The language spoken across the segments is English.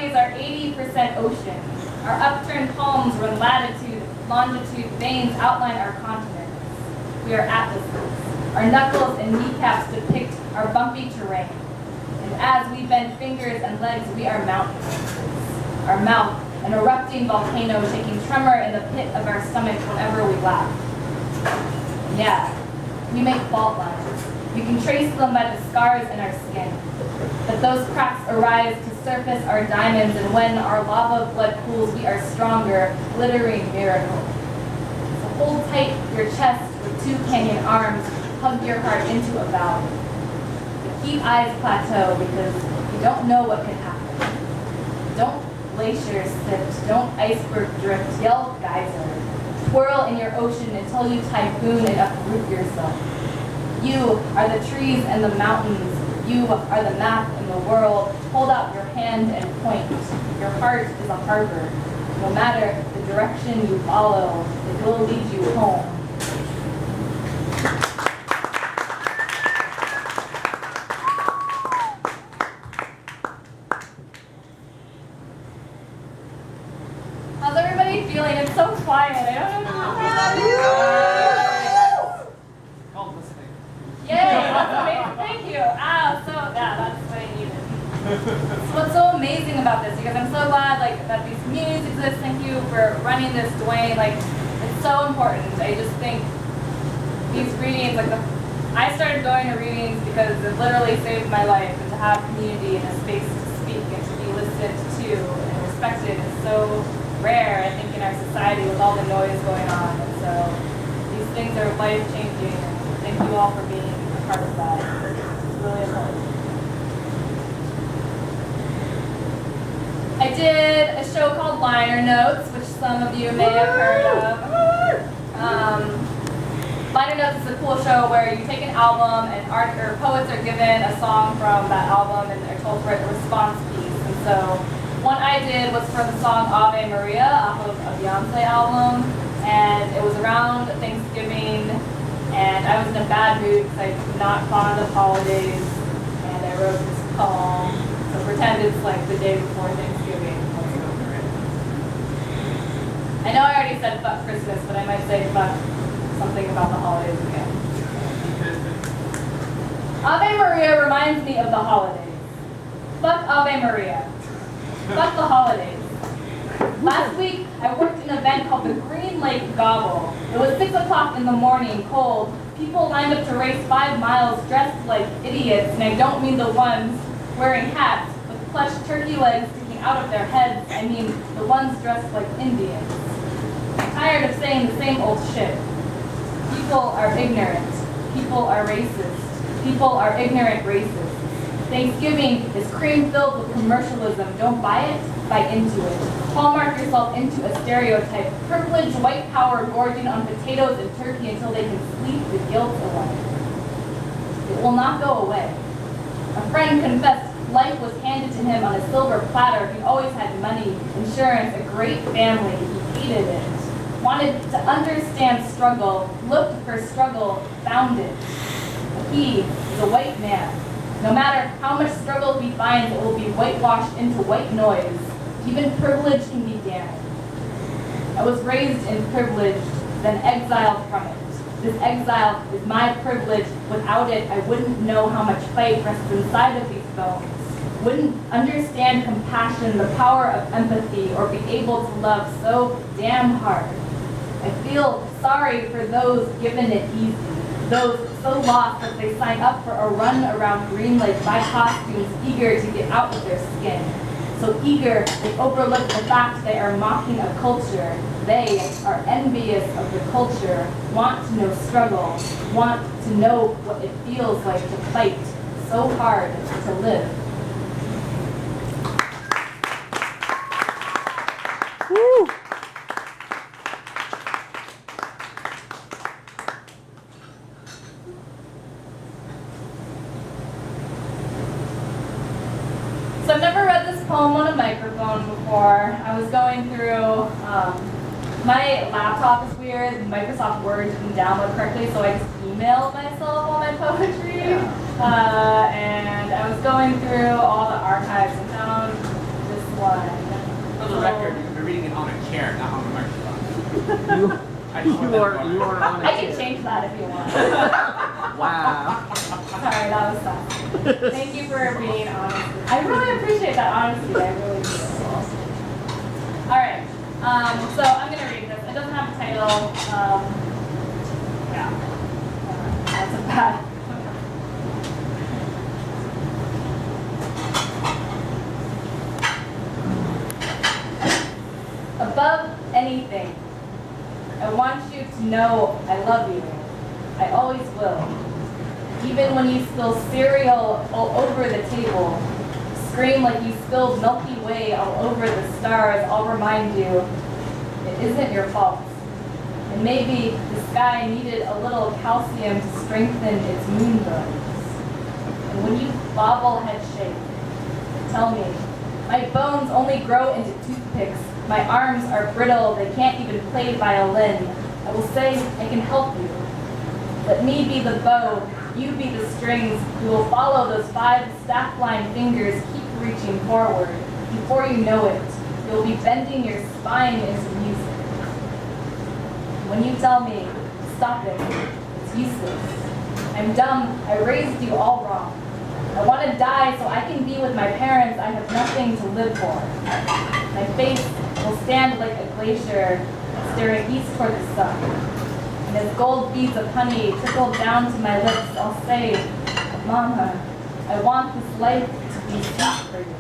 bodies are 80% ocean. Our upturned palms run latitude, longitude, veins outline our continents. We are atlases. Our knuckles and kneecaps depict our bumpy terrain. And as we bend fingers and legs, we are mountains. Our mouth, an erupting volcano taking tremor in the pit of our stomach whenever we laugh. And yeah, we make fault lines. We can trace them by the scars in our skin. But those cracks arise to surface our diamonds, and when our lava blood cools, we are stronger, glittering miracles. So hold tight your chest with two canyon arms, hug your heart into a vow. But keep eyes plateau because you don't know what could happen. Don't glaciers sift, don't iceberg drift, yell geyser. Twirl in your ocean until you typhoon and uproot yourself. You are the trees and the mountains. You are the map in the world. Hold out your hand and point. Your heart is a harbor. No matter the direction you follow, it will lead you home. How's everybody feeling? It's so quiet. I don't know. Yay, that's amazing. Thank you. That's what I needed. So what's so amazing about this, because I'm so glad that these communities exist. Thank you for running this, Dwayne. It's so important. I just think these readings, I started going to readings because it literally saved my life, and to have community and a space to speak and to be listened to and respected is so rare, I think, in our society with all the noise going on. And so these things are life-changing. Thank you all for being a part of that. It's really important. I did a show called Liner Notes, which some of you may have heard of. Liner Notes is a cool show where you take an album and poets are given a song from that album and they're told to write a response piece. And so one I did was for the song Ave Maria off of a Beyonce album, and it was around Thanksgiving. And I was in a bad mood because I'm not fond of holidays, and I wrote this poem. So pretend it's the day before Thanksgiving. I know I already said fuck Christmas, but I might say fuck something about the holidays again. Ave Maria reminds me of the holidays. Fuck Ave Maria. Fuck the holidays. Last week, I worked an event called the Green Lake Gobble. It was 6 o'clock in the morning, cold. People lined up to race 5 miles dressed like idiots, and I don't mean the ones wearing hats with plush turkey legs sticking out of their heads. I mean the ones dressed like Indians. I'm tired of saying the same old shit. People are ignorant. People are racist. People are ignorant racists. Thanksgiving is cream-filled with commercialism. Don't buy it, buy into it. Hallmark yourself into a stereotype. Privileged white power gorging on potatoes and turkey until they can sleep the guilt away. It will not go away. A friend confessed life was handed to him on a silver platter. He always had money, insurance, a great family. He hated it. Wanted to understand struggle, looked for struggle, found it. But he is a white man. No matter how much struggle he finds, it will be whitewashed into white noise. Even privilege can be damned. I was raised in privilege, then exiled from it. This exile is my privilege. Without it, I wouldn't know how much fight rests inside of these bones. Wouldn't understand compassion, the power of empathy, or be able to love so damn hard. I feel sorry for those given it easy. Those so lost that they sign up for a run around Green Lake, buy costumes, eager to get out of their skin. So eager, they overlook the fact they are mocking a culture. They are envious of the culture, want to know struggle, want to know what it feels like to fight so hard to live. Woo! So I've never read this poem on a microphone before. I was going through, my laptop is weird, Microsoft Word didn't download correctly, so I just emailed myself all my poetry. And I was going through all the archives and found this one. are on I it. can change that if you want. Wow. Sorry, that was tough. Thank you for being honest. I really appreciate that honesty. I really do. All right. So I'm gonna read this. It doesn't have a title. Yeah. That's a bad. Above anything, I want you to know I love you. I always will. Even when you spill cereal all over the table, scream like you spilled Milky Way all over the stars, I'll remind you, it isn't your fault. And maybe the sky needed a little calcium to strengthen its moonbows. And when you bobblehead shake, tell me, my bones only grow into toothpicks. My arms are brittle, they can't even play violin. I will say I can help you. Let me be the bow, you be the strings. We will follow those 5 staff-line fingers, keep reaching forward. Before you know it, you'll be bending your spine into music. When you tell me, stop it, it's useless. I'm dumb, I raised you all wrong. I want to die so I can be with my parents I have nothing to live for. My face will stand like a glacier, staring east toward the sun. And as gold beads of honey trickle down to my lips, I'll say, Mama, I want this life to be sweet for you.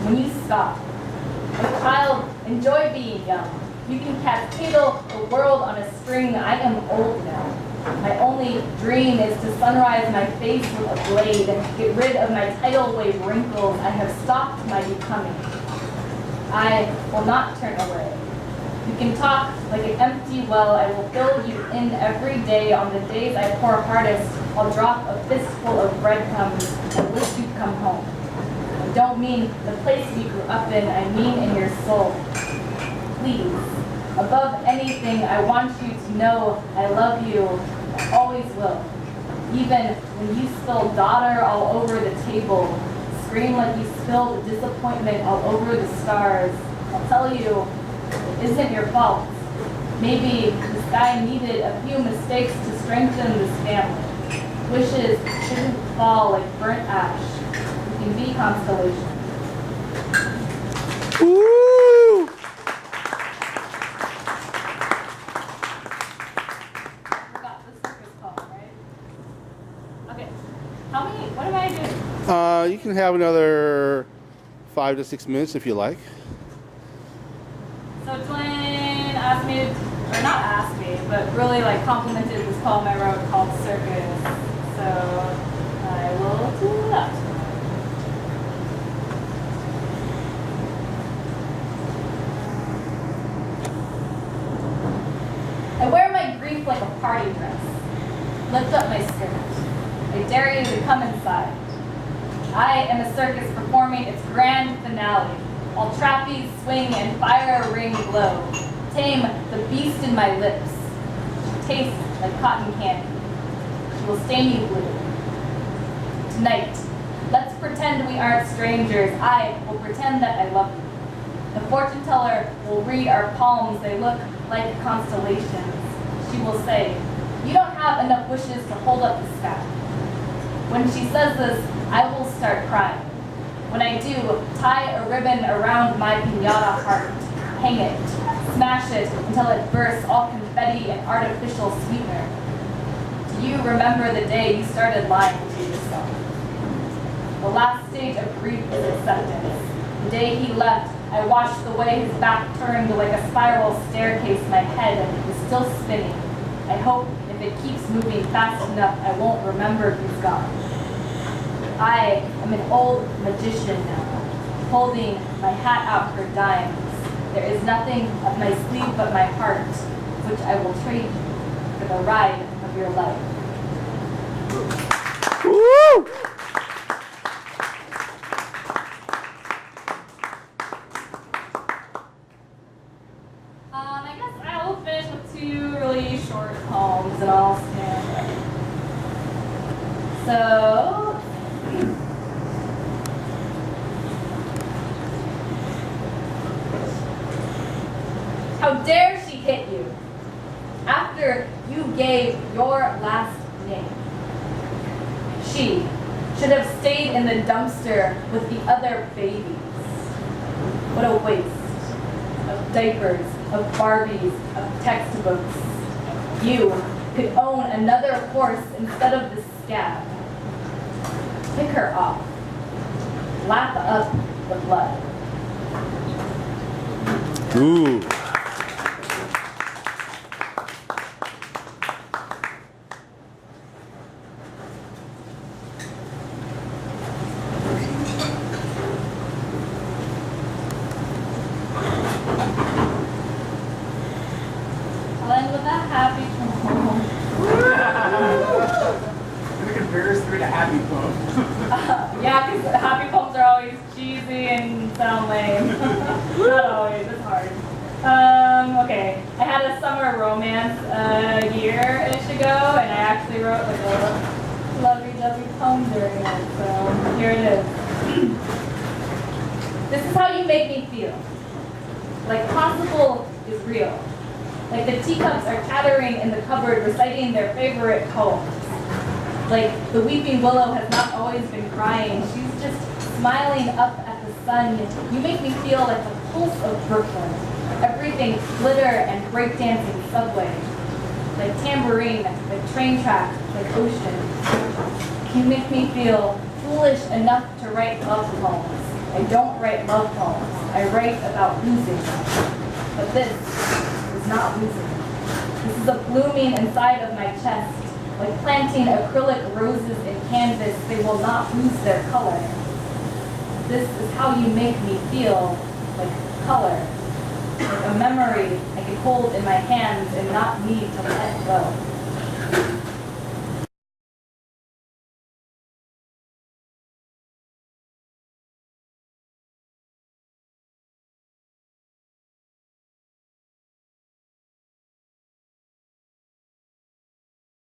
When you stop, a child, enjoy being young. You can cascadle the world on a string. I am old now. My only dream is to sunrise my face with a blade, get rid of my tidal wave wrinkles. I have stopped my becoming. I will not turn away. You can talk like an empty well. I will fill you in every day. On the days I pour hardest, I'll drop a fistful of breadcrumbs and wish you'd come home. I don't mean the place we grew up in, I mean in your soul. Please, above anything, I want you to know I love you. I always will. Even when you spill daughter all over the table, scream like you spilled disappointment all over the stars, I'll tell you, it isn't your fault. Maybe the sky needed a few mistakes to strengthen this family. Wishes shouldn't fall like burnt ash. You can be constellation. Woo! Forgot the circus call, right? Okay. How many? What am I doing? You can have another 5 to 6 minutes if you like. So Twin asked me, or not asked me, but really like complimented this poem I wrote called Circus. So I will do that. I wear my grief like a party dress. Lift up my skirt. I dare you to come inside. I am a circus performing its grand finale. While trapeze swing and fire ring glow, tame the beast in my lips. She tastes like cotton candy. She will stain you blue. Tonight, let's pretend we aren't strangers. I will pretend that I love you. The fortune teller will read our palms. They look like constellations. She will say, you don't have enough wishes to hold up the sky. When she says this, I will start crying. When I do, tie a ribbon around my piñata heart, hang it, smash it until it bursts, all confetti and artificial sweetener. Do you remember the day you started lying to yourself? The last stage of grief is acceptance. The day he left, I watched the way his back turned like a spiral staircase. My head is still spinning. I hope if it keeps moving fast enough, I won't remember he's gone. I am an old magician now, holding my hat out for dimes. There is nothing up my sleeve but my heart, which I will trade you for the ride of your life. Woo! I guess I will finish with 2 really short poems and I'll stand up. So, how dare she hit you? gave your last name. She should have stayed in the dumpster with the other babies. What a waste of diapers, of Barbies, of textbooks. You could own another horse instead of this scab. Pick her up. Lap up the blood. Ooh. I'll end with a happy poem. We compare us through to happy poem. Yeah, because happy poems are always cheesy and sound lame. Not always, it's hard. Okay. I had a summer romance a year-ish ago, and I actually wrote like a lovey-dovey poem during it, so here it is. This is how you make me feel. Like possible is real. Like the teacups are chattering in the cupboard, reciting their favorite poems. Like the weeping willow has not always been crying. She's just smiling up at the sun. You make me feel like the pulse of Brooklyn. Everything glitter and breakdancing subway. Like tambourine, like train track, like ocean. You make me feel foolish enough to write love poems. I don't write love poems. I write about losing. But this is not losing. This is a blooming inside of my chest. Like planting acrylic roses in canvas, they will not lose their color. This is how you make me feel, like color. Like a memory I can hold in my hands and not need to let go.